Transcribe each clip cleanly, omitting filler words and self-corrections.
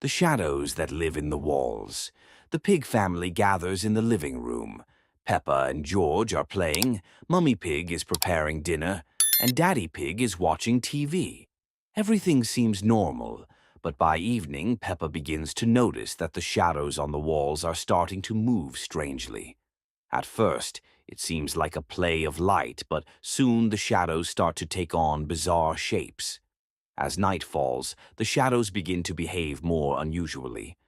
The shadows that live in the walls. The Pig family gathers in the living room. Peppa and George are playing, Mummy Pig is preparing dinner, and Daddy Pig is watching TV. Everything seems normal, but by evening Peppa begins to notice that the shadows on the walls are starting to move strangely. At first, it seems like a play of light, but soon the shadows start to take on bizarre shapes. As night falls, the shadows begin to behave more unusually.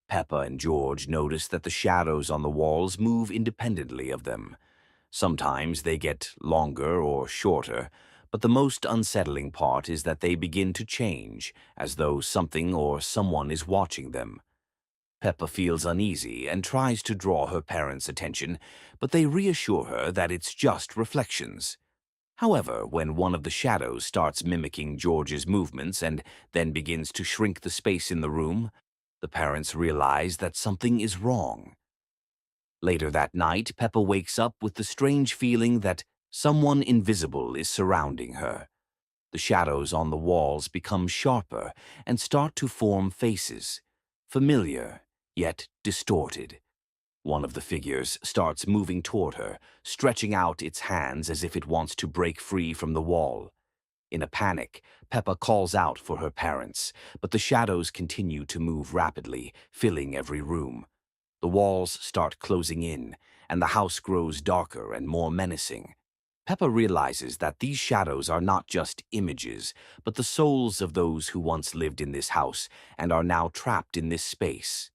Peppa and George notice that the shadows on the walls move independently of them. Sometimes they get longer or shorter, but the most unsettling part is that they begin to change, as though something or someone is watching them. Peppa feels uneasy and tries to draw her parents' attention, but they reassure her that it's just reflections. However, when one of the shadows starts mimicking George's movements and then begins to shrink the space in the room, the parents realize that something is wrong. Later that night, Peppa wakes up with the strange feeling that someone invisible is surrounding her. The shadows on the walls become sharper and start to form faces, familiar yet distorted. One of the figures starts moving toward her, stretching out its hands as if it wants to break free from the wall. In a panic, Peppa calls out for her parents, but the shadows continue to move rapidly, filling every room. The walls start closing in, and the house grows darker and more menacing. Peppa realizes that these shadows are not just images, but the souls of those who once lived in this house and are now trapped in this space.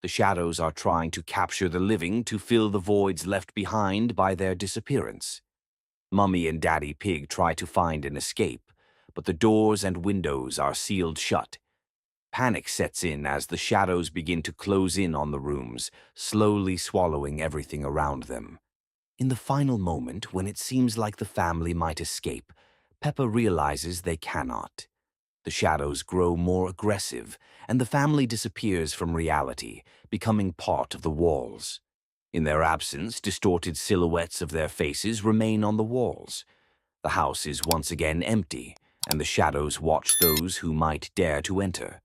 The shadows are trying to capture the living to fill the voids left behind by their disappearance. Mummy and Daddy Pig try to find an escape, but the doors and windows are sealed shut. Panic sets in as the shadows begin to close in on the rooms, slowly swallowing everything around them. In the final moment, when it seems like the family might escape, Peppa realizes they cannot. The shadows grow more aggressive, and the family disappears from reality, becoming part of the walls. In their absence, distorted silhouettes of their faces remain on the walls. The house is once again empty, and the shadows watch those who might dare to enter.